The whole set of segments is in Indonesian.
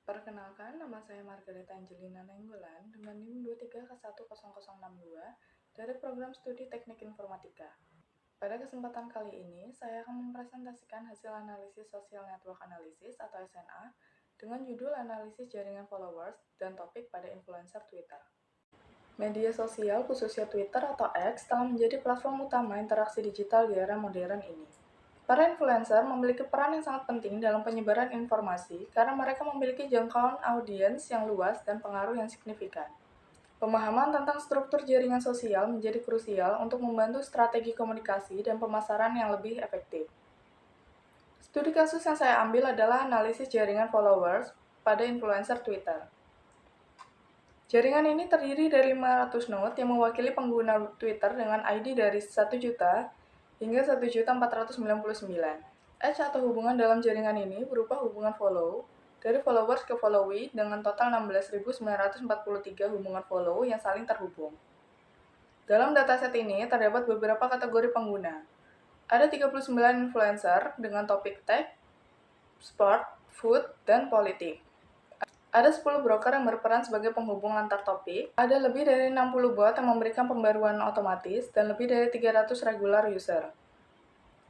Perkenalkan, nama saya Margareta Angelina Nainggolan dengan NIM 23K10062 dari program studi Teknik Informatika. Pada kesempatan kali ini, saya akan mempresentasikan hasil analisis Social Network Analysis atau SNA dengan judul Analisis Jaringan Followers dan topik pada influencer Twitter. Media sosial, khususnya Twitter atau X, telah menjadi platform utama interaksi digital di era modern ini. Para influencer memiliki peran yang sangat penting dalam penyebaran informasi karena mereka memiliki jangkauan audiens yang luas dan pengaruh yang signifikan. Pemahaman tentang struktur jaringan sosial menjadi krusial untuk membantu strategi komunikasi dan pemasaran yang lebih efektif. Studi kasus yang saya ambil adalah analisis jaringan followers pada influencer Twitter. Jaringan ini terdiri dari 500 node yang mewakili pengguna Twitter dengan ID dari 1 juta hingga 1.499. Edge atau hubungan dalam jaringan ini berupa hubungan follow dari followers ke followee dengan total 16.943 hubungan follow yang saling terhubung. Dalam dataset ini terdapat beberapa kategori pengguna. Ada 39 influencer dengan topik tech, sport, food, dan politik. Ada 10 broker yang berperan sebagai penghubung antar topik, ada lebih dari 60 bot yang memberikan pembaruan otomatis, dan lebih dari 300 regular user.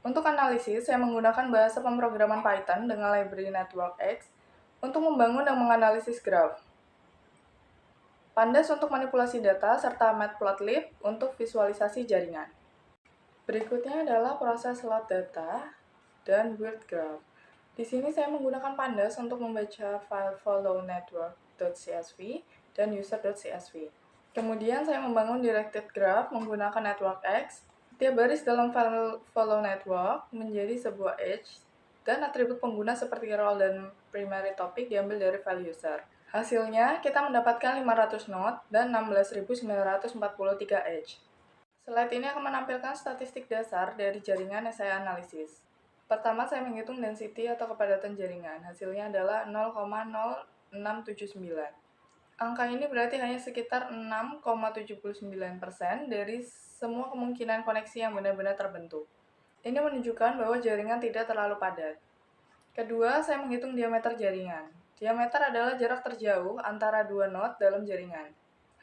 Untuk analisis, saya menggunakan bahasa pemrograman Python dengan library NetworkX untuk membangun dan menganalisis graf. Pandas untuk manipulasi data, serta Matplotlib untuk visualisasi jaringan. Berikutnya adalah proses load data dan build graph. Di sini saya menggunakan Pandas untuk membaca file follownetwork.csv dan user.csv. Kemudian saya membangun directed graph menggunakan NetworkX. Setiap baris dalam file follow network menjadi sebuah edge dan atribut pengguna seperti role dan primary topic diambil dari file user. Hasilnya, kita mendapatkan 500 node dan 16.943 edge. Slide ini akan menampilkan statistik dasar dari jaringan yang saya analisis. Pertama, saya menghitung density atau kepadatan jaringan. Hasilnya adalah 0,0679. Angka ini berarti hanya sekitar 6,79% dari semua kemungkinan koneksi yang benar-benar terbentuk. Ini menunjukkan bahwa jaringan tidak terlalu padat. Kedua, saya menghitung diameter jaringan. Diameter adalah jarak terjauh antara dua node dalam jaringan.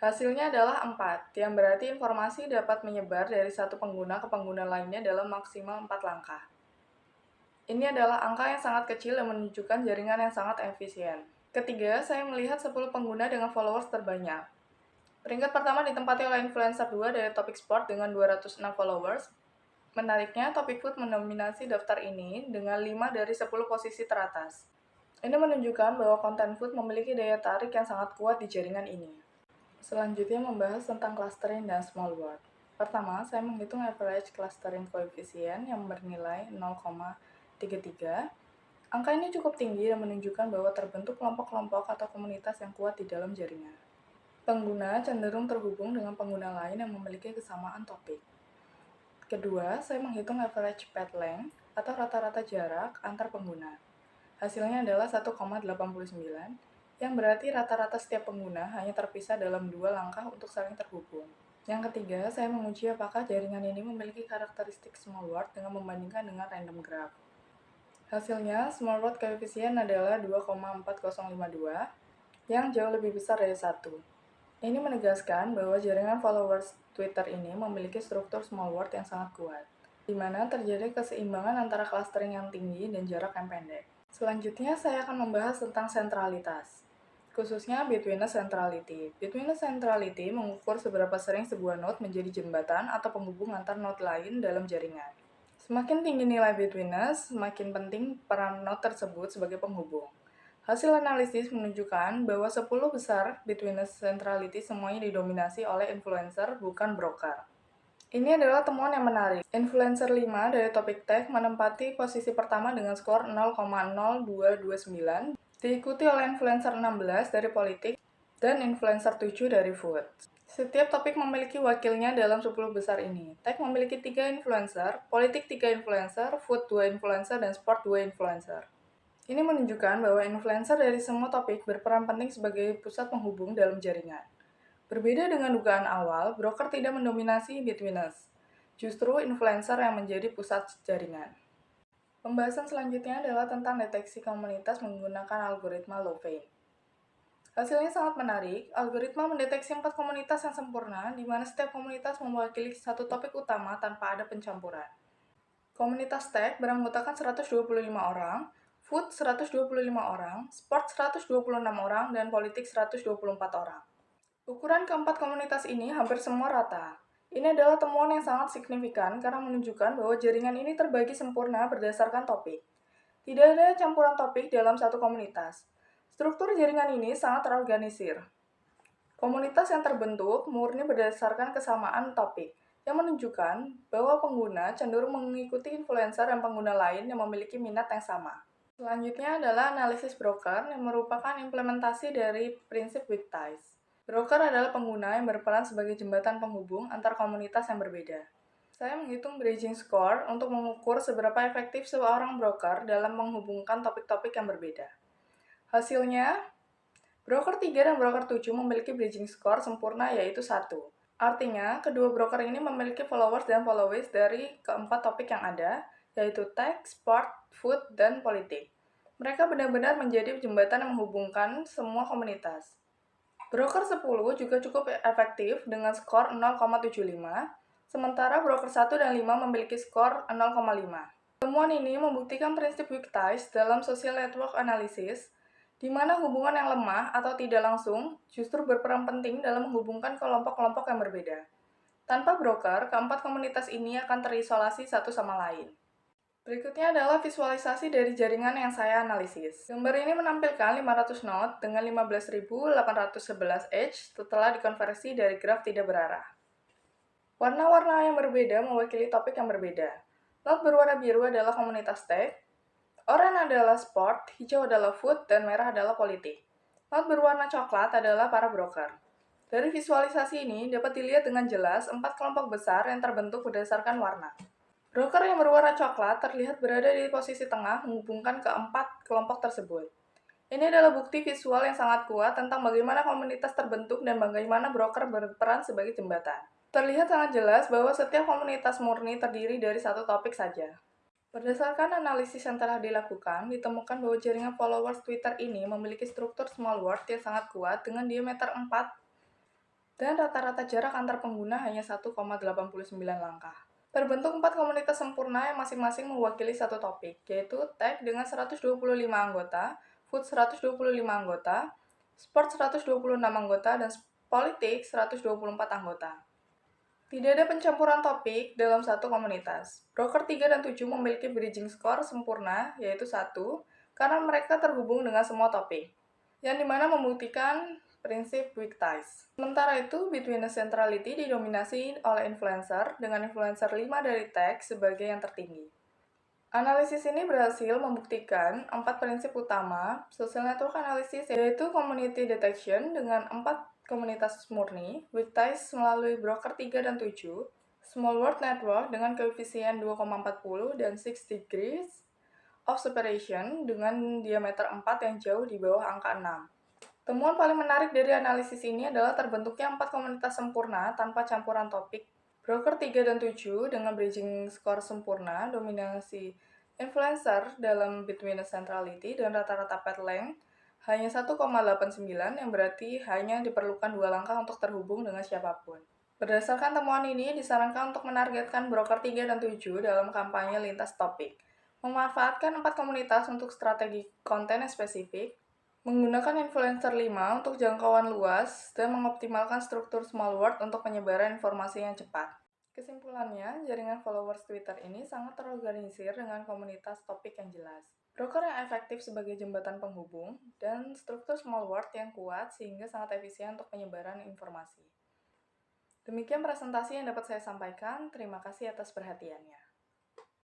Hasilnya adalah 4, yang berarti informasi dapat menyebar dari satu pengguna ke pengguna lainnya dalam maksimal 4 langkah. Ini adalah angka yang sangat kecil dan menunjukkan jaringan yang sangat efisien. Ketiga, saya melihat 10 pengguna dengan followers terbanyak. Peringkat pertama ditempati oleh influencer 2 dari topik sport dengan 206 followers. Menariknya, topik food mendominasi daftar ini dengan 5 dari 10 posisi teratas. Ini menunjukkan bahwa konten food memiliki daya tarik yang sangat kuat di jaringan ini. Selanjutnya membahas tentang clustering dan small word. Pertama, saya menghitung average clustering coefficient yang bernilai 0,33. Angka ini cukup tinggi dan menunjukkan bahwa terbentuk kelompok-kelompok atau komunitas yang kuat di dalam jaringan. Pengguna cenderung terhubung dengan pengguna lain yang memiliki kesamaan topik. Kedua, saya menghitung average path length atau rata-rata jarak antar pengguna. Hasilnya adalah 1,89, yang berarti rata-rata setiap pengguna hanya terpisah dalam 2 langkah untuk saling terhubung. Yang ketiga, saya menguji apakah jaringan ini memiliki karakteristik small word dengan membandingkan dengan random graph. Hasilnya, small word coefficient adalah 2,4052, yang jauh lebih besar dari 1. Ini menegaskan bahwa jaringan followers Twitter ini memiliki struktur small word yang sangat kuat, di mana terjadi keseimbangan antara clustering yang tinggi dan jarak yang pendek. Selanjutnya, saya akan membahas tentang sentralitas, khususnya betweenness centrality. Betweenness centrality mengukur seberapa sering sebuah node menjadi jembatan atau penghubung antar node lain dalam jaringan. Semakin tinggi nilai betweenness, semakin penting peran node tersebut sebagai penghubung. Hasil analisis menunjukkan bahwa 10 besar betweenness centrality semuanya didominasi oleh influencer, bukan broker. Ini adalah temuan yang menarik. Influencer 5 dari topik tech menempati posisi pertama dengan skor 0,0229, diikuti oleh influencer 16 dari politik dan influencer 7 dari food. Setiap topik memiliki wakilnya dalam 10 besar ini. Tech memiliki 3 influencer, politik 3 influencer, food 2 influencer, dan sport 2 influencer. Ini menunjukkan bahwa influencer dari semua topik berperan penting sebagai pusat penghubung dalam jaringan. Berbeda dengan dugaan awal, broker tidak mendominasi betweenness. Justru influencer yang menjadi pusat jaringan. Pembahasan selanjutnya adalah tentang deteksi komunitas menggunakan algoritma Louvain. Hasilnya sangat menarik. Algoritma mendeteksi 4 komunitas yang sempurna, di mana setiap komunitas mewakili satu topik utama tanpa ada pencampuran. Komunitas tech beranggotakan 125 orang, food 125 orang, sport 126 orang, dan politik 124 orang. Ukuran keempat komunitas ini hampir semua rata. Ini adalah temuan yang sangat signifikan karena menunjukkan bahwa jaringan ini terbagi sempurna berdasarkan topik. Tidak ada campuran topik dalam satu komunitas. Struktur jaringan ini sangat terorganisir. Komunitas yang terbentuk murni berdasarkan kesamaan topik, yang menunjukkan bahwa pengguna cenderung mengikuti influencer dan pengguna lain yang memiliki minat yang sama. Selanjutnya adalah analisis broker yang merupakan implementasi dari prinsip weak ties. Broker adalah pengguna yang berperan sebagai jembatan penghubung antar komunitas yang berbeda. Saya menghitung bridging score untuk mengukur seberapa efektif seorang broker dalam menghubungkan topik-topik yang berbeda. Hasilnya, broker 3 dan broker 7 memiliki bridging score sempurna yaitu 1. Artinya, kedua broker ini memiliki followers dan followees dari keempat topik yang ada, yaitu tech, sport, food, dan politik. Mereka benar-benar menjadi jembatan yang menghubungkan semua komunitas. Broker 10 juga cukup efektif dengan skor 0,75, sementara broker 1 dan 5 memiliki skor 0,5. Temuan ini membuktikan prinsip weak ties dalam social network analysis, di mana hubungan yang lemah atau tidak langsung justru berperan penting dalam menghubungkan kelompok-kelompok yang berbeda. Tanpa broker, keempat komunitas ini akan terisolasi satu sama lain. Berikutnya adalah visualisasi dari jaringan yang saya analisis. Gambar ini menampilkan 500 node dengan 15.811 edge setelah dikonversi dari graf tidak berarah. Warna-warna yang berbeda mewakili topik yang berbeda. Node berwarna biru adalah komunitas tech, oranye adalah sport, hijau adalah food, dan merah adalah politik. Node berwarna coklat adalah para broker. Dari visualisasi ini dapat dilihat dengan jelas 4 kelompok besar yang terbentuk berdasarkan warna. Broker yang berwarna coklat terlihat berada di posisi tengah menghubungkan keempat kelompok tersebut. Ini adalah bukti visual yang sangat kuat tentang bagaimana komunitas terbentuk dan bagaimana broker berperan sebagai jembatan. Terlihat sangat jelas bahwa setiap komunitas murni terdiri dari satu topik saja. Berdasarkan analisis yang telah dilakukan, ditemukan bahwa jaringan followers Twitter ini memiliki struktur small world yang sangat kuat dengan diameter 4 dan rata-rata jarak antar pengguna hanya 1,89 langkah. Terbentuk 4 komunitas sempurna yang masing-masing mewakili satu topik, yaitu tech dengan 125 anggota, food 125 anggota, sport 126 anggota, dan politik 124 anggota. Tidak ada pencampuran topik dalam satu komunitas. Broker 3 dan 7 memiliki bridging score sempurna, yaitu 1, karena mereka terhubung dengan semua topik, yang dimana membuktikan prinsip weak ties. Sementara itu, Between Centrality didominasi oleh influencer, dengan influencer 5 dari tech sebagai yang tertinggi. Analisis ini berhasil membuktikan 4 prinsip utama social network analysis, yaitu community detection dengan 4 komunitas murni, weak ties melalui broker 3 dan 7, small world network dengan koefisien 2,40 dan 6 degrees of separation dengan diameter 4 yang jauh di bawah angka 6. Temuan paling menarik dari analisis ini adalah terbentuknya 4 komunitas sempurna tanpa campuran topik. Broker 3 dan 7 dengan bridging score sempurna, dominasi influencer dalam between centrality dan rata-rata path length hanya 1,89 yang berarti hanya diperlukan 2 langkah untuk terhubung dengan siapapun. Berdasarkan temuan ini, disarankan untuk menargetkan broker 3 dan 7 dalam kampanye lintas topik. Memanfaatkan 4 komunitas untuk strategi konten yang spesifik, menggunakan influencer 5 untuk jangkauan luas, dan mengoptimalkan struktur small world untuk penyebaran informasi yang cepat. Kesimpulannya, jaringan followers Twitter ini sangat terorganisir dengan komunitas topik yang jelas, broker yang efektif sebagai jembatan penghubung, dan struktur small world yang kuat sehingga sangat efisien untuk penyebaran informasi. Demikian presentasi yang dapat saya sampaikan. Terima kasih atas perhatiannya.